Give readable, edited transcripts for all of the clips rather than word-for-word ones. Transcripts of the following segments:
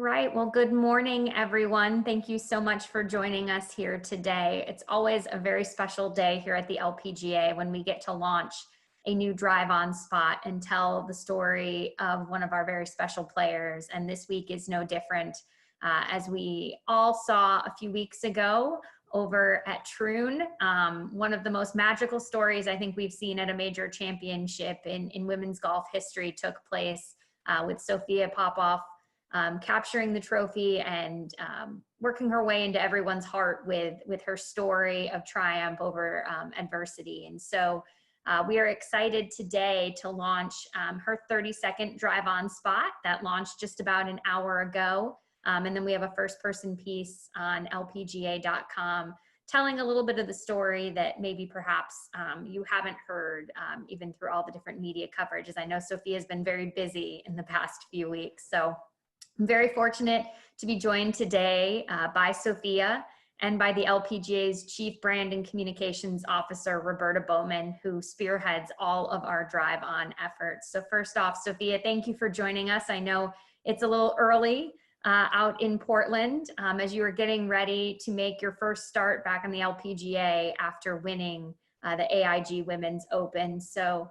right. Well, good morning, everyone. Thank you so much for joining us here today. It's always a very special day here at the LPGA when we get to launch a new drive-on spot and tell the story of one of our very special players. And this week is no different. As we all saw a few weeks ago over at Troon, one of the most magical stories I think we've seen at a major championship in women's golf history took place with Sophia Popov capturing the trophy and working her way into everyone's heart with her story of triumph over adversity. And so we are excited today to launch her 32nd drive-on spot that launched just about an hour ago. And then we have a first-person piece on lpga.com telling a little bit of the story that maybe perhaps you haven't heard even through all the different media coverage, as I know Sophia's been very busy in the past few weeks. So I'm very fortunate to be joined today by Sophia and by the LPGA's Chief Brand and Communications Officer, Roberta Bowman, who spearheads all of our drive-on efforts. So first off, Sophia, thank you for joining us. I know it's a little early out in Portland as you were getting ready to make your first start back on the LPGA after winning the AIG Women's Open. So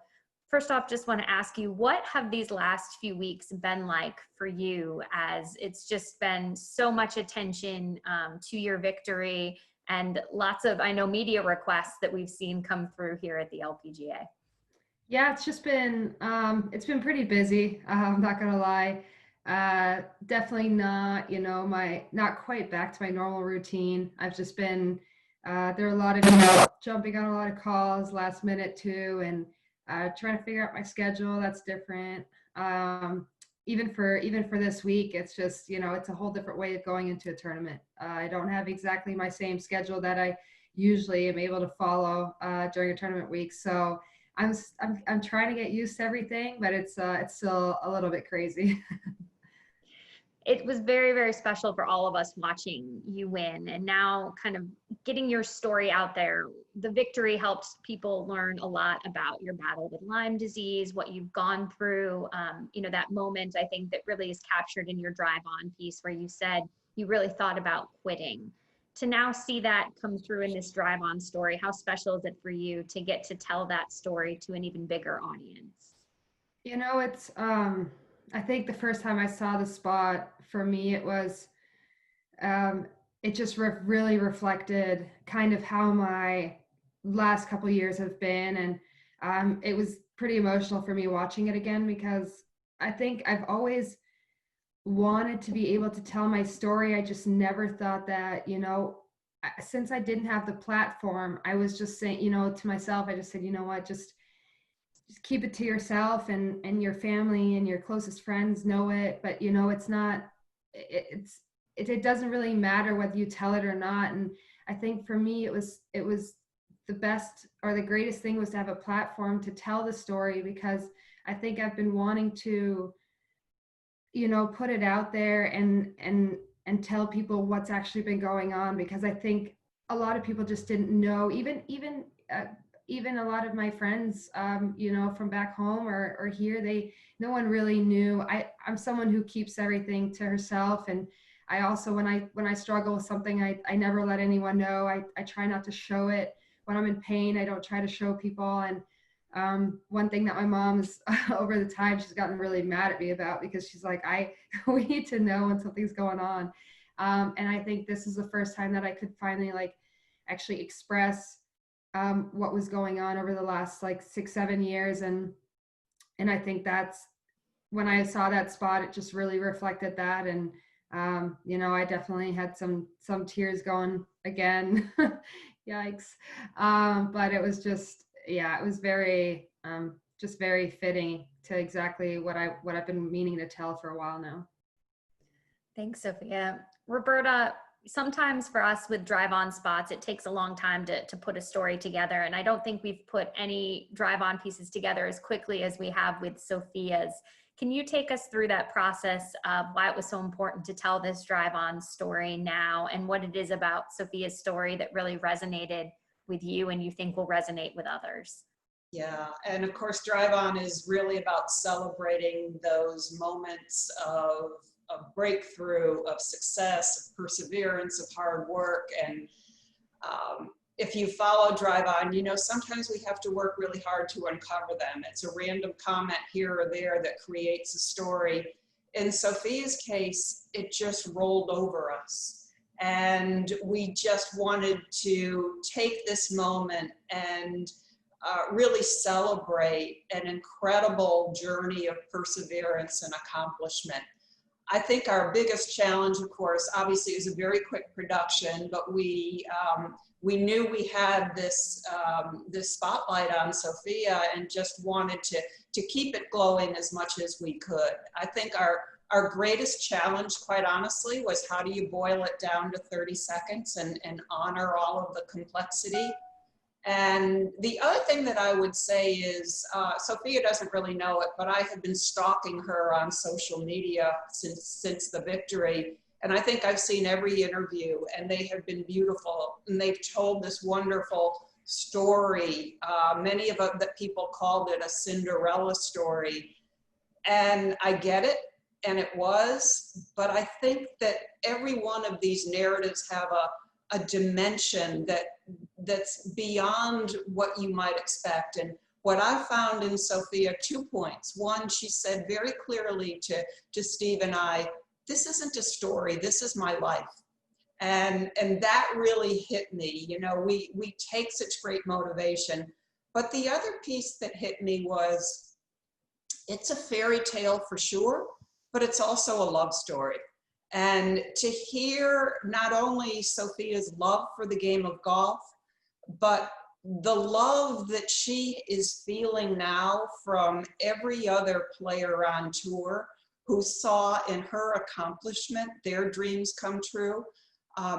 first off, just want to ask you, what have these last few weeks been like for you, as it's just been so much attention to your victory and lots of, I know, media requests that we've seen come through here at the LPGA? Yeah, it's just been, it's been pretty busy. I'm not going to lie. Definitely not, not quite back to my normal routine. I've just been, there are a lot of jumping on a lot of calls last minute too, and trying to figure out my schedule. That's different. Even for this week, it's just, it's a whole different way of going into a tournament. I don't have exactly my same schedule that I usually am able to follow during a tournament week. So I'm trying to get used to everything, but it's still a little bit crazy. It was very, very special for all of us watching you win, and now kind of getting your story out there. The victory helps people learn a lot about your battle with Lyme disease, what you've gone through. That moment, I think, that really is captured in your drive-on piece where you said you really thought about quitting. To now see that come through in this drive-on story, how special is it for you to get to tell that story to an even bigger audience? It's, I think the first time I saw the spot, for me, it was, it just really reflected kind of how my last couple of years have been. And it was pretty emotional for me watching it again, because I think I've always wanted to be able to tell my story. I just never thought that, since I didn't have the platform, I was just saying, to myself, I just said, you know what, just keep it to yourself, and your family and your closest friends know it. But it's not, it doesn't really matter whether you tell it or not. And I think for me, it was the best, or the greatest thing was to have a platform to tell the story, because I think I've been wanting to, put it out there and tell people what's actually been going on, because I think a lot of people just didn't know, even a lot of my friends, from back home or here, no one really knew. I'm someone who keeps everything to herself. And I also, when I struggle with something, I never let anyone know. I try not to show it. When I'm in pain, I don't try to show people. And one thing that my mom is over the time, she's gotten really mad at me about, because she's like, we need to know when something's going on. And I think this is the first time that I could finally actually express what was going on over the last 6-7 years. And I think that's when I saw that spot, it just really reflected that. And I definitely had some tears going again. Yikes. But it was just, it was very just very fitting to exactly what I've been meaning to tell for a while now. Thanks, Sophia. Roberta, sometimes for us with drive-on spots, it takes a long time to put a story together. And I don't think we've put any drive-on pieces together as quickly as we have with Sophia's. Can you take us through that process of why it was so important to tell this drive-on story now, and what it is about Sophia's story that really resonated with you and you think will resonate with others? Yeah, and of course, drive-on is really about celebrating those moments of breakthrough, of success, of perseverance, of hard work. And if you follow Drive On, you know, sometimes we have to work really hard to uncover them. It's a random comment here or there that creates a story. In Sophia's case, it just rolled over us. And we just wanted to take this moment and really celebrate an incredible journey of perseverance and accomplishment. I think our biggest challenge, of course, obviously is a very quick production, but we knew we had this this spotlight on Sophia and just wanted to keep it glowing as much as we could. I think our greatest challenge, quite honestly, was how do you boil it down to 30 seconds and honor all of the complexity. And the other thing that I would say is, Sophia doesn't really know it, but I have been stalking her on social media since the victory. And I think I've seen every interview, and they have been beautiful. And they've told this wonderful story. Many of the people called it a Cinderella story. And I get it, and it was, but I think that every one of these narratives have a dimension that's beyond what you might expect. And what I found in Sophia, 2 points. One, she said very clearly to Steve and I, this isn't a story, this is my life. And that really hit me. You know, we take such great motivation. But the other piece that hit me was, it's a fairy tale for sure, but it's also a love story. And to hear not only Sophia's love for the game of golf, but the love that she is feeling now from every other player on tour who saw in her accomplishment their dreams come true.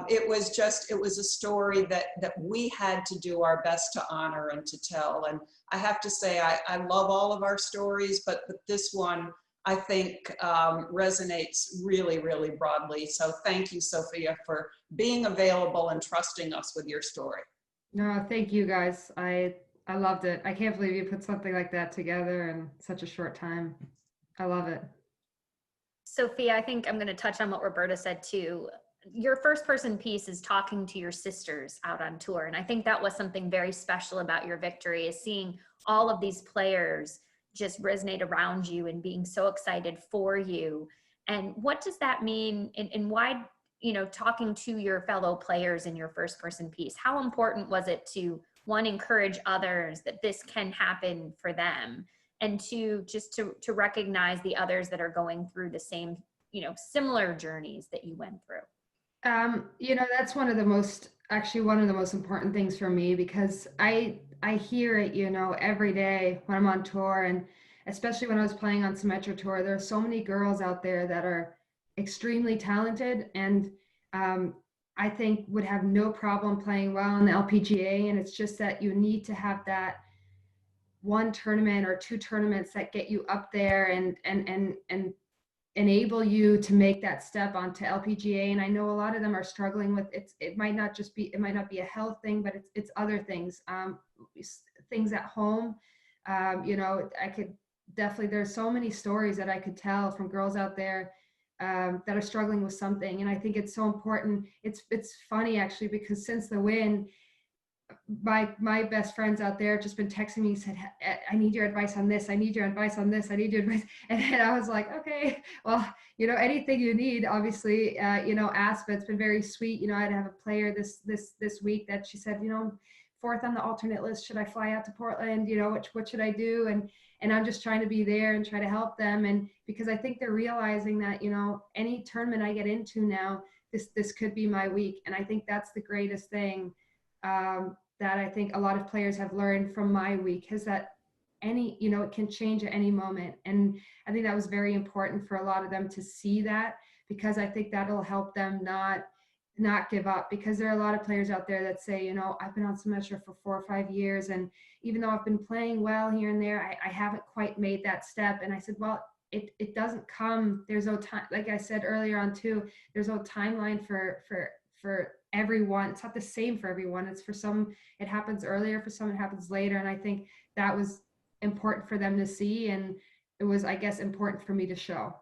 It was a story that we had to do our best to honor and to tell. And I have to say, I love all of our stories, but this one, I think, resonates really, really broadly. So thank you, Sophia, for being available and trusting us with your story. No, thank you guys. I loved it. I can't believe you put something like that together in such a short time. I love it. Sophia, I think I'm going to touch on what Roberta said too. Your first person piece is talking to your sisters out on tour. And I think that was something very special about your victory, is seeing all of these players just resonate around you and being so excited for you. And what does that mean? And why, you know, talking to your fellow players in your first person piece, how important was it to, one, encourage others that this can happen for them, and two, just to recognize the others that are going through the same, you know, similar journeys that you went through? You know, that's one of the most important things for me, because I hear it, you know, every day when I'm on tour, and especially when I was playing on Symetra Tour. There are so many girls out there that are extremely talented, and I think would have no problem playing well in the LPGA. And it's just that you need to have that one tournament or two tournaments that get you up there and enable you to make that step onto LPGA. And I know a lot of them are struggling with it. It might not be a health thing, but it's other things, things at home. You know, I could definitely, there's so many stories that I could tell from girls out there that are struggling with something. And I think it's so important. It's funny actually, because since the win, my best friends out there have just been texting me, said, I need your advice on this. I need your advice on this. I need your advice. And then I was like, okay, well, you know, anything you need, obviously, you know, ask. But it's been very sweet. You know, I'd have a player this week that she said, you know, fourth on the alternate list. Should I fly out to Portland? You know, what should I do? And I'm just trying to be there and try to help them. And because I think they're realizing that, you know, any tournament I get into now, this could be my week. And I think that's the greatest thing. That I think a lot of players have learned from my week, is that you know, it can change at any moment. And I think that was very important for a lot of them to see that, because I think that'll help them not give up. Because there are a lot of players out there that say, you know, I've been on Symetra for 4 or 5 years, and even though I've been playing well here and there, I haven't quite made that step. And I said, well, it doesn't come, there's no time, like I said earlier on too, there's no timeline for everyone. It's not the same for everyone. It's for some, it happens earlier, for some it happens later. And I think that was important for them to see, and it was, I guess, important for me to show.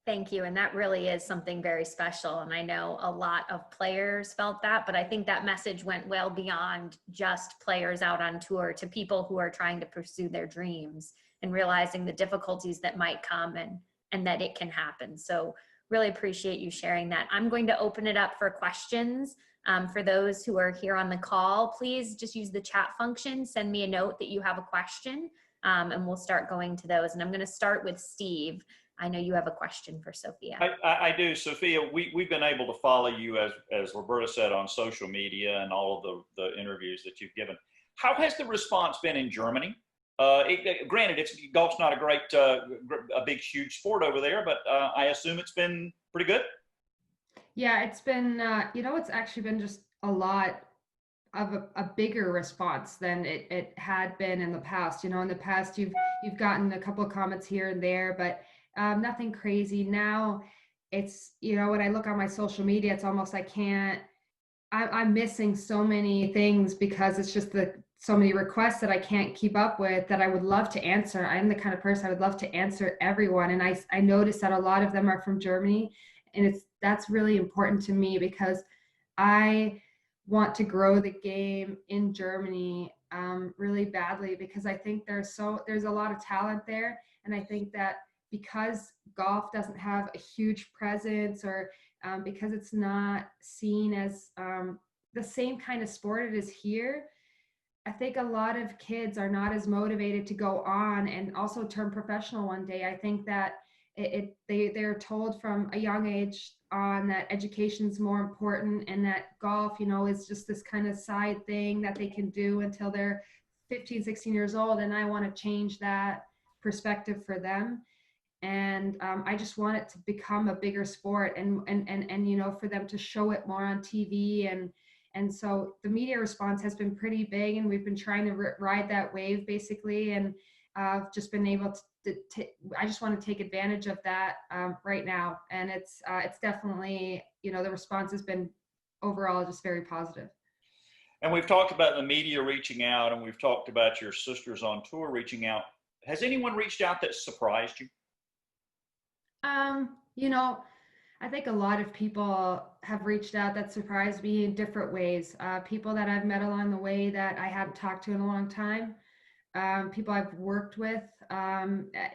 Thank you. And that really is something very special. And I know a lot of players felt that, but I think that message went well beyond just players out on tour to people who are trying to pursue their dreams and realizing the difficulties that might come and that it can happen. So really appreciate you sharing that. I'm going to open it up for questions. For those who are here on the call, please just use the chat function, send me a note that you have a question, and we'll start going to those. And I'm going to start with Steve. I know you have a question for Sophia. I do, Sophia. We've been able to follow you, as Roberta said, on social media and all of the interviews that you've given. How has the response been in Germany? Granted, golf's not a big, huge sport over there, but I assume it's been pretty good. Yeah, it's been, it's actually been just a lot of a bigger response than it had been in the past. In the past, you've gotten a couple of comments here and there, but nothing crazy. Now it's, when I look on my social media, it's almost I'm missing so many things because it's just so many requests that I can't keep up with that I would love to answer. I'm the kind of person I would love to answer everyone. And I noticed that a lot of them are from Germany, and that's really important to me because I want to grow the game in Germany really badly, because I think there's a lot of talent there. And I think that because golf doesn't have a huge presence, or because it's not seen as the same kind of sport it is here, I think a lot of kids are not as motivated to go on and also turn professional one day. I think that they're told from a young age on that education is more important, and that golf, is just this kind of side thing that they can do until they're 15, 16 years old. And I want to change that perspective for them. And I just want it to become a bigger sport, and for them to show it more on TV. And so the media response has been pretty big, and we've been trying to ride that wave basically. And I've just been able to I just want to take advantage of that right now. And it's definitely, the response has been overall just very positive. And we've talked about the media reaching out, and we've talked about your sisters on tour reaching out. Has anyone reached out that surprised you? I think a lot of people have reached out that surprised me in different ways. People that I've met along the way that I haven't talked to in a long time. People I've worked with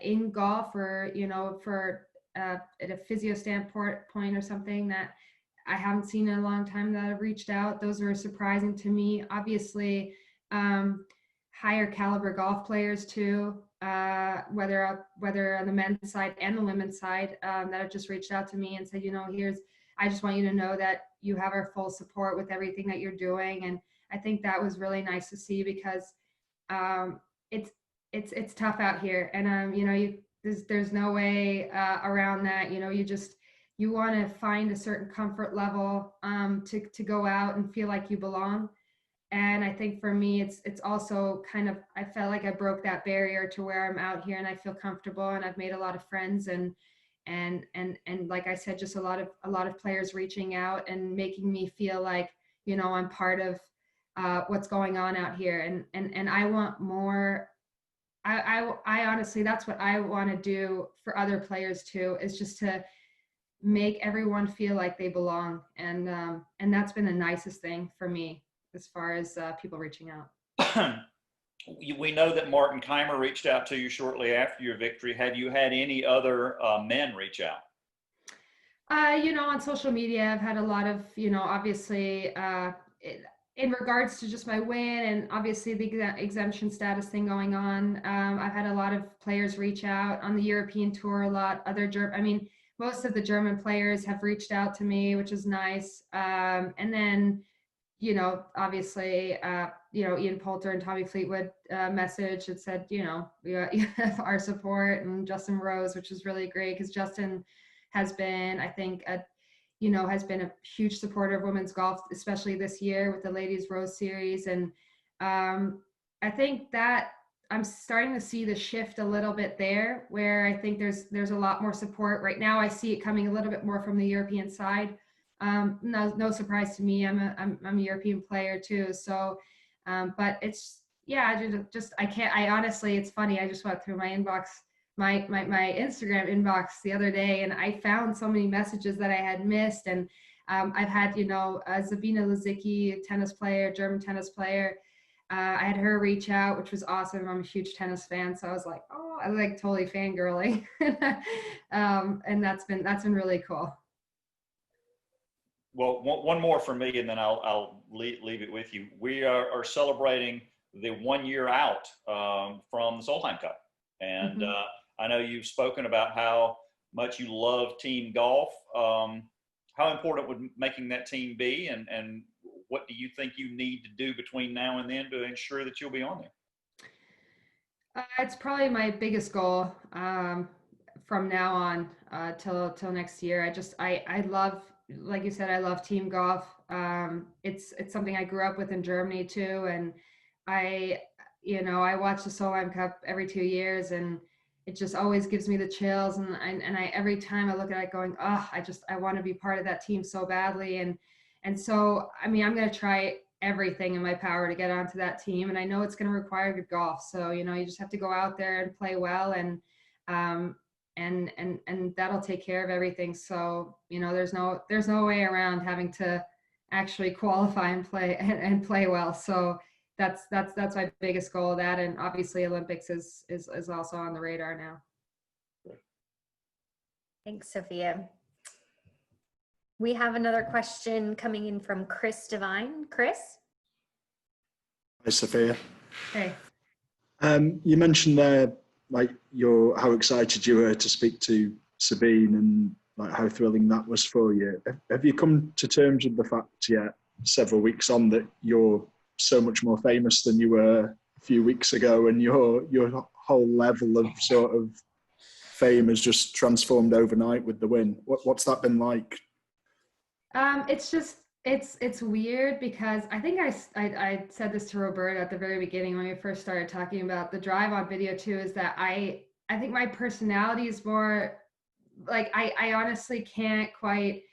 in golf, or for at a physio standpoint or something that I haven't seen in a long time that have reached out. Those are surprising to me. Obviously, higher caliber golf players too, whether on the men's side and the women's side, that have just reached out to me and said, I just want you to know that you have our full support with everything that you're doing. And I think that was really nice to see, because it's tough out here, and there's no way around that. You want to find a certain comfort level to go out and feel like you belong. And I think for me, it's also kind of, I felt like I broke that barrier to where I'm out here and I feel comfortable, and I've made a lot of friends, and like I said, just a lot of players reaching out and making me feel like, I'm part of what's going on out here. And I want more. I honestly, that's what I want to do for other players too, is just to make everyone feel like they belong. And that's been the nicest thing for me, as far as people reaching out. We know that Martin Keimer reached out to you shortly after your victory. Have you had any other men reach out? On social media, I've had a lot of, obviously, in regards to just my win, and obviously the exemption status thing going on. I've had a lot of players reach out on the European tour, most of the German players have reached out to me, which is nice. And then, obviously, Ian Poulter and Tommy Fleetwood message that said, we have our support, and Justin Rose, which is really great, because Justin has been, I think, has been a huge supporter of women's golf, especially this year with the Ladies Rose Series. And I think that I'm starting to see the shift a little bit there, where I think there's a lot more support right now. I see it coming a little bit more from the European side. No surprise to me. I'm a European player too. So, but it's, I honestly, it's funny. I just went through my inbox my Instagram inbox the other day, and I found so many messages that I had missed. And I've had, Zabina Lizicki, tennis player, German tennis player. I had her reach out, which was awesome. I'm a huge tennis fan, so I was like, oh, I like totally fangirling. And that's been really cool. Well, one more for me, and then I'll leave it with you. We are celebrating the 1 year out from the Solheim Cup. And I know you've spoken about how much you love team golf. How important would making that team be, and what do you think you need to do between now and then to ensure that you'll be on there? It's probably my biggest goal from now on till next year. I love, like you said, I love team golf. It's something I grew up with in Germany too, and I watch the Solheim Cup every 2 years, and it just always gives me the chills. And I every time I look at it going, oh, I want to be part of that team so badly. And so, I mean, I'm going to try everything in my power to get onto that team. And I know it's going to require good golf. So, you just have to go out there and play well, and that'll take care of everything. So, there's no way around having to actually qualify and play well. So that's my biggest goal of that. And obviously Olympics is also on the radar now. Thanks, Sophia. We have another question coming in from Chris Devine. Chris? Hi, Sophia. Hey. You mentioned there, like, how excited you were to speak to Sabine, and like how thrilling that was for you. Have you come to terms with the fact yet, several weeks on, that you're so much more famous than you were a few weeks ago, and your whole level of sort of fame has just transformed overnight with the win? What's that been like? It's just, it's weird, because I think I said this to Roberta at the very beginning when we first started talking about the drive on video too, is that I think my personality is more like, I honestly can't quite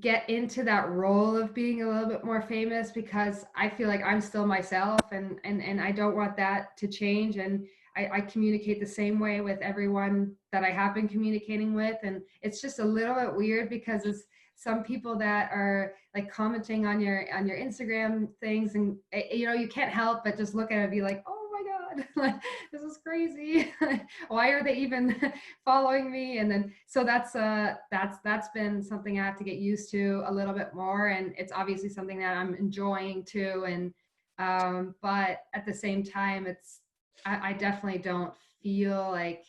get into that role of being a little bit more famous, because I feel like I'm still myself, and I don't want that to change. And I communicate the same way with everyone that I have been communicating with. And it's just a little bit weird, because it's some people that are like commenting on your Instagram things, and you can't help but just look at it and be like, oh my God, like, this is crazy. Why are they even following me? And then, so that's been something I have to get used to a little bit more. And it's obviously something that I'm enjoying too. And, but at the same time, I definitely don't feel like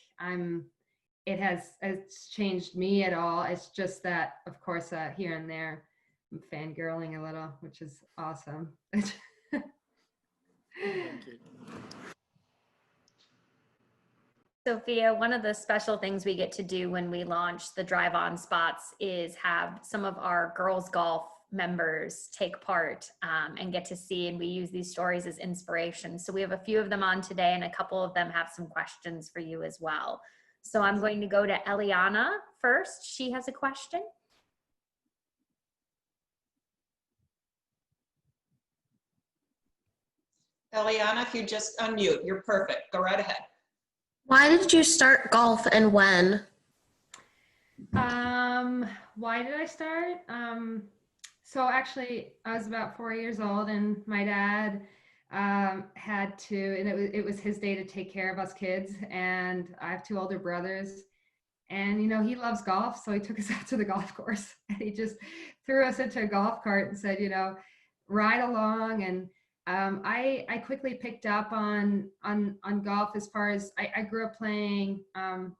it's changed me at all. It's just that, of course, here and there, I'm fangirling a little, which is awesome. Thank you. Sophia, one of the special things we get to do when we launch the Drive On spots is have some of our girls golf members take part and get to see, and we use these stories as inspiration. So we have a few of them on today, and a couple of them have some questions for you as well. So I'm going to go to Eliana first. She has a question. Eliana, if you just unmute, you're perfect. Go right ahead. Why did you start golf, and when? Why did I start? So actually, I was about 4 years old, and my dad had to, and it was his day to take care of us kids. And I have 2 older brothers, and he loves golf, so he took us out to the golf course, and he just threw us into a golf cart and said, ride along. And I quickly picked up on golf, as far as I grew up playing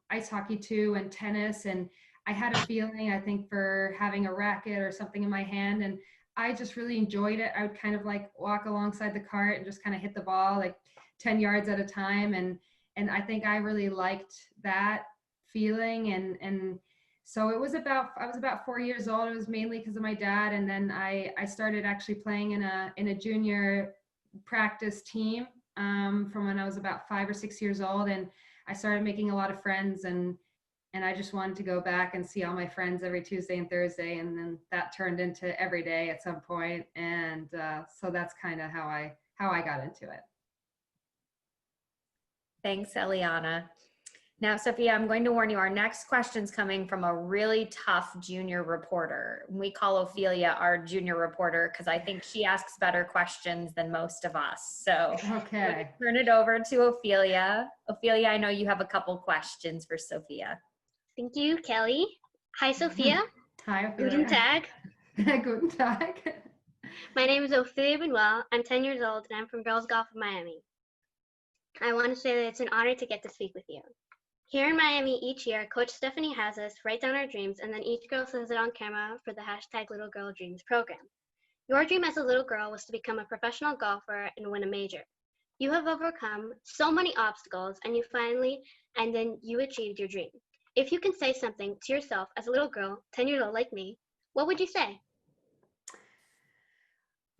ice hockey too, and tennis, and I had a feeling, I think, for having a racket or something in my hand, and I just really enjoyed it. I would kind of like walk alongside the cart and just kind of hit the ball like 10 yards at a time, and I think I really liked that feeling. And so I was about 4 years old. It was mainly because of my dad, and then I started actually playing in a junior practice team from when I was about 5 or 6 years old, and I started making a lot of friends, and I just wanted to go back and see all my friends every Tuesday and Thursday, and then that turned into every day at some point. And so that's kind of how I got into it. Thanks, Eliana. Now, Sophia, I'm going to warn you, our next question's coming from a really tough junior reporter. We call Ophelia our junior reporter because I think she asks better questions than most of us. So Okay. turn it over to Ophelia. Ophelia, I know you have a couple questions for Sophia. Thank you, Kelly. Hi, Sophia. Hi. Guten Tag. Guten Tag. My name is Ophelia Benoit. I'm 10 years old and I'm from Girls Golf in Miami. I want to say that it's an honor to get to speak with you. Here in Miami each year, Coach Stephanie has us write down our dreams and then each girl says it on camera for the hashtag Little Girl Dreams program. Your dream as a little girl was to become a professional golfer and win a major. You have overcome so many obstacles and then you achieved your dream. If you can say something to yourself as a little girl, 10 years old like me, what would you say?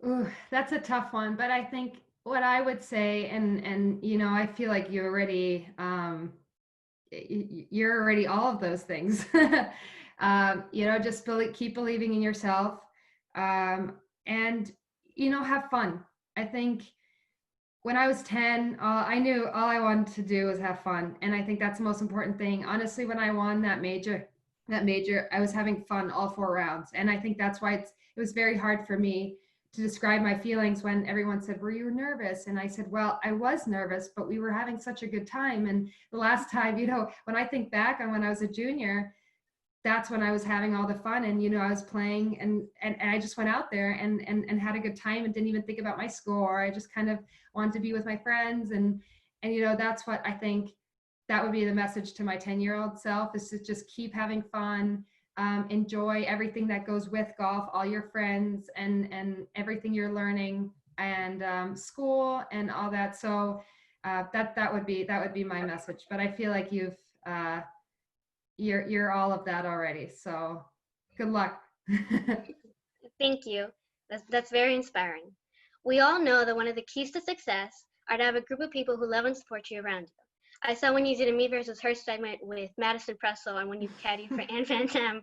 Ooh, that's a tough one, but I think what I would say, and you know, I feel like you're already all of those things. You know, just keep believing in yourself, and you know, have fun. I think when I was 10, I knew all I wanted to do was have fun, and I think that's the most important thing. Honestly, when I won that major, I was having fun all 4 rounds, and I think that's why it was very hard for me to describe my feelings when everyone said, were you nervous? And I said, well, I was nervous, but we were having such a good time. And the last time, you know, when I think back on when I was a junior, that's when I was having all the fun. And, you know, I was playing and I just went out there and had a good time and didn't even think about my score. I just kind of wanted to be with my friends. And, you know, that's what I think that would be the message to my 10-year-old self, is to just keep having fun. Enjoy everything that goes with golf, all your friends and everything you're learning, and school and all that. So that would be my message. But I feel like you're all of that already. So good luck. Thank you. That's very inspiring. We all know that one of the keys to success are to have a group of people who love and support you around you. I saw when you did a me versus her segment with Madison Pressel and when you caddied for Ann Van Dam,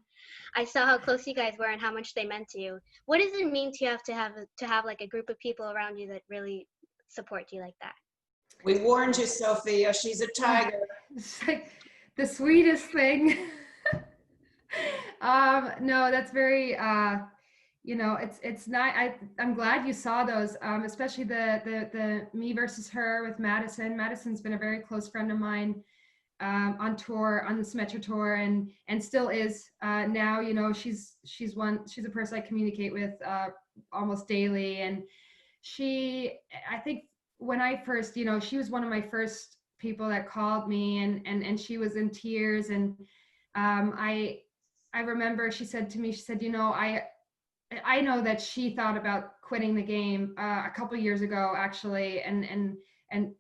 I saw how close you guys were and how much they meant to you. What does it mean to have like a group of people around you that really support you like that? We warned you, Sophia. She's a tiger. It's like the sweetest thing. No, that's very, you know, it's not, I'm glad you saw those, especially the me versus her with Madison. Madison's been a very close friend of mine, on tour, on the Symetra tour, and still is, now. You know, she's a person I communicate with, almost daily. And I think when I first, you know, she was one of my first people that called me, and she was in tears. And, I remember she said to me, you know, I know that she thought about quitting the game a couple years ago, actually, and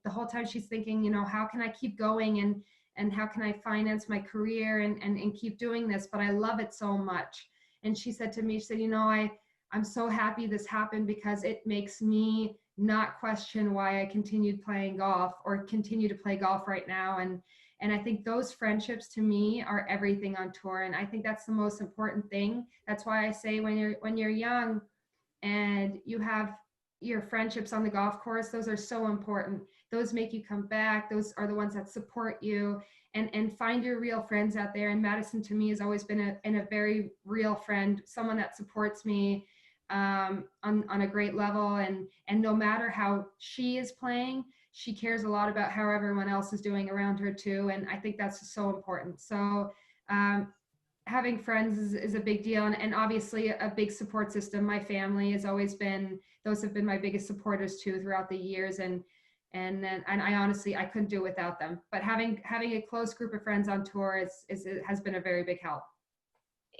the whole time she's thinking, you know, how can I keep going and how can I finance my career and keep doing this? But I love it so much. And she said to me, she said, you know, I'm so happy this happened because it makes me not question why I continued playing golf or continue to play golf right now. And I think those friendships to me are everything on tour. And I think that's the most important thing. That's why I say when you're young and you have your friendships on the golf course, those are so important. Those make you come back. Those are the ones that support you, and find your real friends out there. And Madison to me has always been a very real friend, someone that supports me on a great level. And no matter how she is playing, she cares a lot about how everyone else is doing around her too. And I think that's just so important. So having friends is a big deal. And obviously a big support system. My family has always been, those have been my biggest supporters too throughout the years. And I honestly, I couldn't do it without them. But having a close group of friends on tour has been a very big help.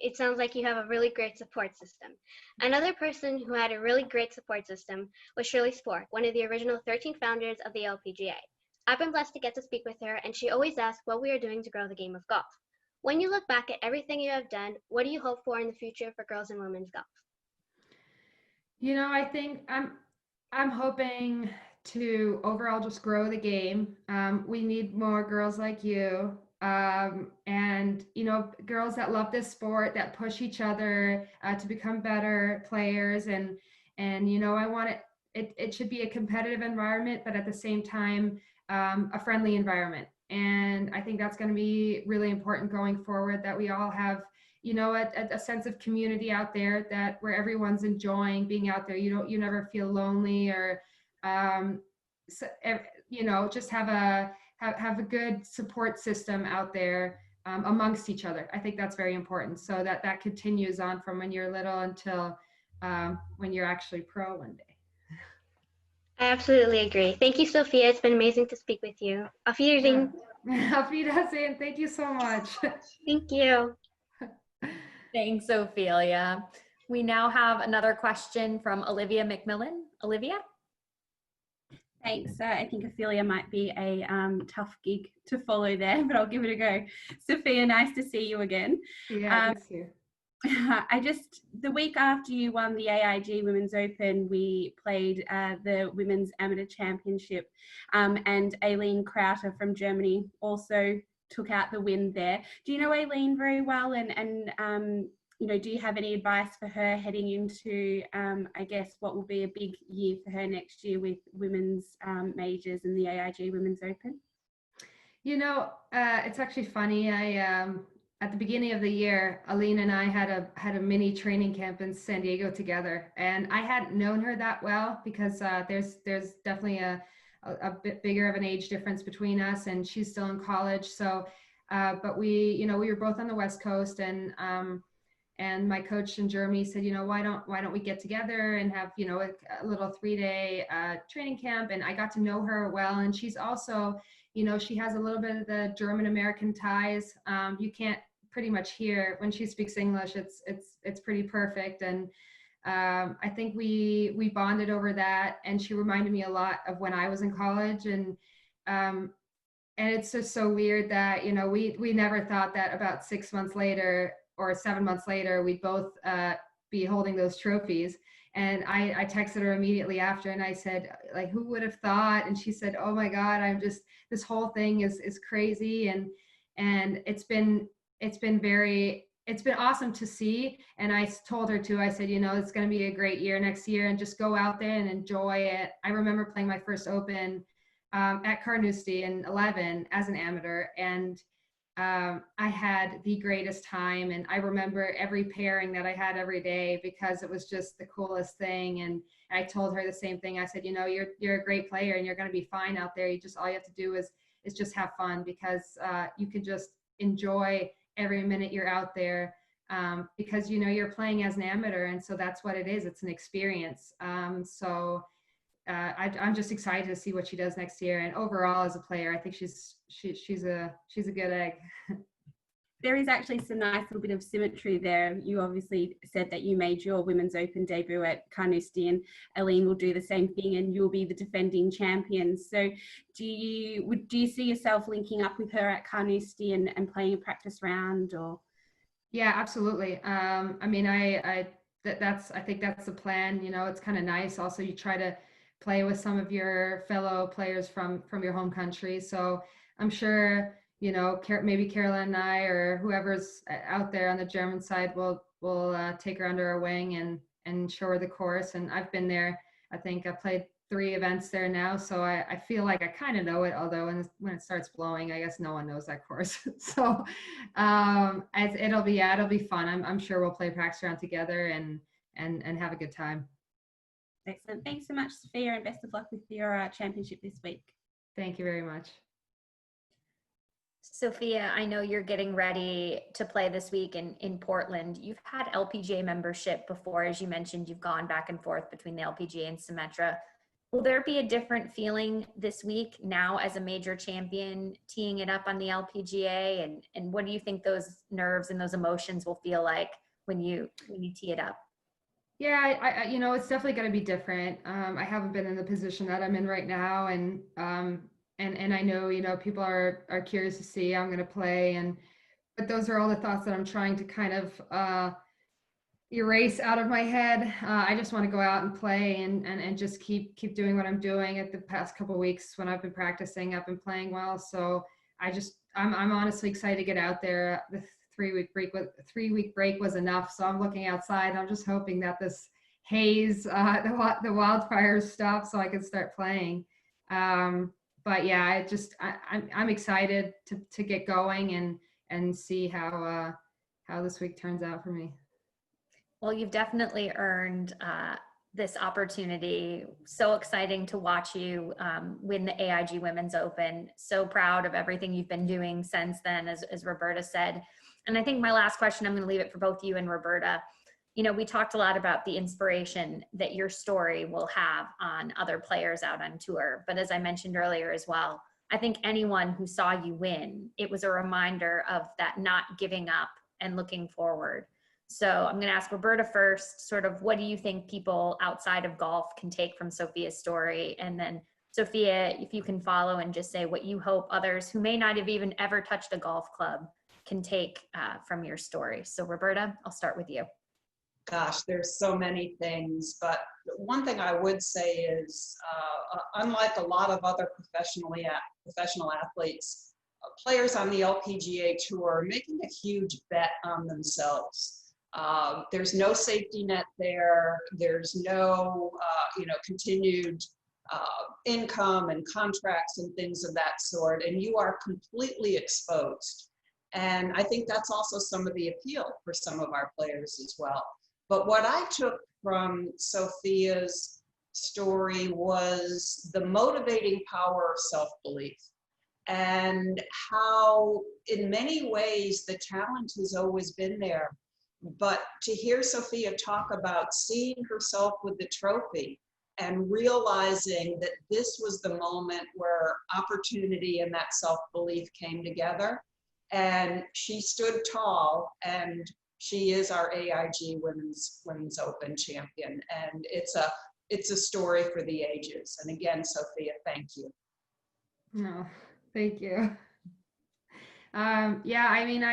It sounds like you have a really great support system. Another person who had a really great support system was Shirley Spork, one of the original 13 founders of the LPGA. I've been blessed to get to speak with her, and she always asks what we are doing to grow the game of golf. When you look back at everything you have done, what do you hope for in the future for girls and women's golf? You know, I think I'm hoping to overall just grow the game. We need more girls like you. And you know, girls that love this sport, that push each other to become better players. And you know, I want it should be a competitive environment, but at the same time, a friendly environment. And I think that's going to be really important going forward, that we all have, you know, a sense of community out there, that where everyone's enjoying being out there. You never feel lonely, or, you know, just have a good support system out there amongst each other. I think that's very important. So that continues on from when you're little until when you're actually pro one day. I absolutely agree. Thank you, Sophia. It's been amazing to speak with you. Auf Wiedersehen. Auf Wiedersehen. Thank you so much. Thank you. Thanks, Ophelia. We now have another question from Olivia McMillan. Olivia? Thanks. I think Ophelia might be a tough gig to follow there, but I'll give it a go. Sophia, nice to see you again. Yeah, good to see you. The week after you won the AIG Women's Open, we played the Women's Amateur Championship, and Aileen Krauter from Germany also took out the win there. Do you know Aileen very well, and you know, do you have any advice for her heading into, I guess, what will be a big year for her next year with women's majors and the AIG Women's Open? You know, it's actually funny. At the beginning of the year, Aline and I had a mini training camp in San Diego together, and I hadn't known her that well because there's definitely a bit bigger of an age difference between us, and she's still in college. So, but we were both on the West Coast, and my coach in Germany said, you know, why don't we get together and have, you know, a little 3-day training camp? And I got to know her well, and she's also, you know, she has a little bit of the German American ties. You can't pretty much hear when she speaks English. It's pretty perfect, and I think we bonded over that, and she reminded me a lot of when I was in college, and it's just so weird that, you know, we never thought that about 6 months later or 7 months later we'd both be holding those trophies. And I texted her immediately after, and I said, like, who would have thought? And she said, oh my God, this whole thing is crazy, and it's been awesome to see. And I told her too, I said, you know, it's going to be a great year next year, and just go out there and enjoy it. I remember playing my first Open at Carnoustie in 11 as an amateur, and I had the greatest time. And I remember every pairing that I had every day because it was just the coolest thing. And I told her the same thing. I said, you know, you're a great player, and you're going to be fine out there. All you have to do is just have fun, because you can just enjoy every minute you're out there, because, you know, you're playing as an amateur, and so that's what it is. It's an experience. So I'm just excited to see what she does next year. And overall, as a player, I think she's a good egg. There is actually some nice little bit of symmetry there. You obviously said that you made your Women's Open debut at Carnoustie, and Aileen will do the same thing, and you'll be the defending champion. So do you see yourself linking up with her at Carnoustie and playing a practice round? Or? Yeah, absolutely. I mean, I think that's the plan. You know, it's kind of nice. Also, you try to play with some of your fellow players from your home country. So I'm sure, you know, maybe Caroline and I, or whoever's out there on the German side, will take her under our wing and show her the course. And I've been there. I think I played 3 events there now, so I feel like I kind of know it. Although when it starts blowing, I guess no one knows that course. So it'll be fun. I'm sure we'll play practice round together and have a good time. Excellent. Thanks so much, Sophia, and best of luck with your championship this week. Thank you very much. Sophia, I know you're getting ready to play this week in Portland. You've had LPGA membership before. As you mentioned, you've gone back and forth between the LPGA and Symetra. Will there be a different feeling this week now as a major champion, teeing it up on the LPGA? And what do you think those nerves and those emotions will feel like when you tee it up? Yeah, I you know, it's definitely going to be different. I haven't been in the position that I'm in right now, and I know, you know, people are curious to see how I'm going to play, but those are all the thoughts that I'm trying to kind of erase out of my head. I just want to go out and play and just keep doing what I'm doing. At the past couple of weeks when I've been practicing, I've been playing well. So I'm honestly excited to get out there. The 3-week break was enough. So I'm looking outside. I'm just hoping that this haze, the wildfires stop so I can start playing. but yeah, I'm excited to get going and see how this week turns out for me. Well, you've definitely earned this opportunity. So exciting to watch you win the AIG Women's Open. So proud of everything you've been doing since then, as Roberta said. And I think my last question, I'm going to leave it for both you and Roberta. You know, we talked a lot about the inspiration that your story will have on other players out on tour. But as I mentioned earlier as well, I think anyone who saw you win, it was a reminder of that not giving up and looking forward. So I'm going to ask Roberta first, sort of what do you think people outside of golf can take from Sophia's story? And then Sophia, if you can follow and just say what you hope others who may not have even ever touched a golf club can take from your story. So Roberta, I'll start with you. Gosh, there's so many things, but one thing I would say is, unlike a lot of other professional athletes, players on the LPGA Tour are making a huge bet on themselves. There's no safety net there. There's no, continued income and contracts and things of that sort, and you are completely exposed. And I think that's also some of the appeal for some of our players as well. But what I took from Sophia's story was the motivating power of self-belief, and how in many ways the talent has always been there. But to hear Sophia talk about seeing herself with the trophy and realizing that this was the moment where opportunity and that self-belief came together, and she stood tall, and she is our AIG Women's Open champion, and it's a story for the ages. And again, Sophia, thank you. No, thank you. Yeah, I mean,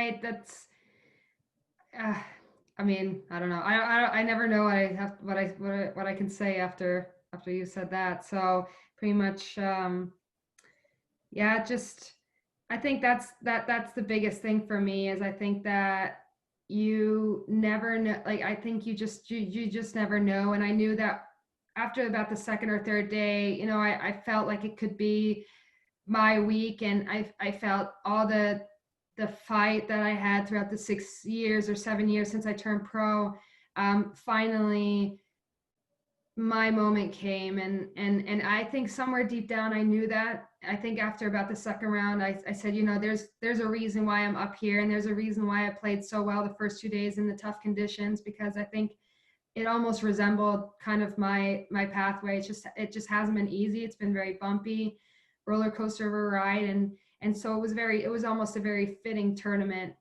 I don't know. I never know what I can say after you said that. So pretty much, yeah, just I think that's the biggest thing for me is I think that you never know. Like I think you just never know. And I knew that after about the second or third day, I felt like it could be my week, and I felt all the fight that I had throughout the 6 years or 7 years since I turned pro. Finally my moment came, and I think somewhere deep down I knew that. I think after about the second round, I said, there's a reason why I'm up here, and there's a reason why I played so well the first 2 days in the tough conditions, because I think it almost resembled kind of my pathway. It just hasn't been easy. It's been very bumpy, roller coaster of a ride, and so it was almost a very fitting tournament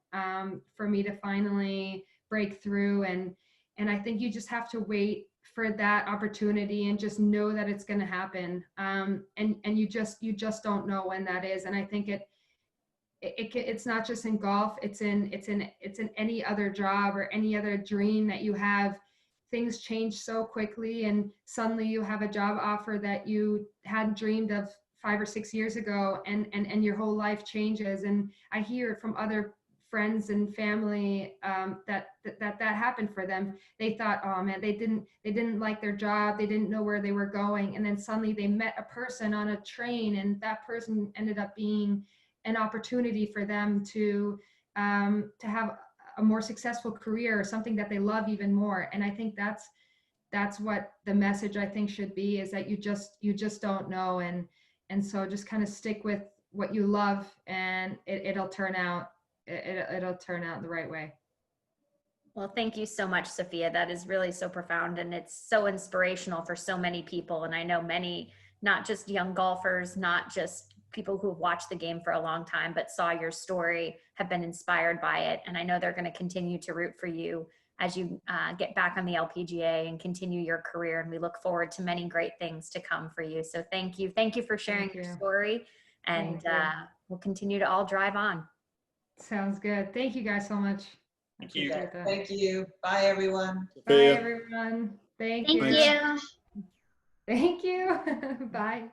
for me to finally break through. And I think you just have to wait for that opportunity and just know that it's going to happen. And you just don't know when that is. And I think it's not just in golf. It's in any other job or any other dream that you have. Things change so quickly, and suddenly you have a job offer that you hadn't dreamed of 5 or 6 years ago, and your whole life changes. And I hear it from other friends and family that happened for them. They thought, oh man, they didn't like their job, they didn't know where they were going, and then suddenly they met a person on a train, and that person ended up being an opportunity for them to have a more successful career, or something that they love even more. And I think that's what the message I think should be, is that you just don't know. And so just kind of stick with what you love, and it'll turn out the right way. Well, thank you so much, Sophia. That is really so profound, and it's so inspirational for so many people. And I know many, not just young golfers, not just people who have watched the game for a long time, but saw your story, have been inspired by it. And I know they're going to continue to root for you as you get back on the LPGA and continue your career. And we look forward to many great things to come for you. So thank you. Thank you for sharing your story. And we'll continue to all drive on. Sounds good. Thank you guys so much. Thank you. Thank you. Bye, everyone. Bye, everyone. Thank you. Thank you. Thank you. Bye.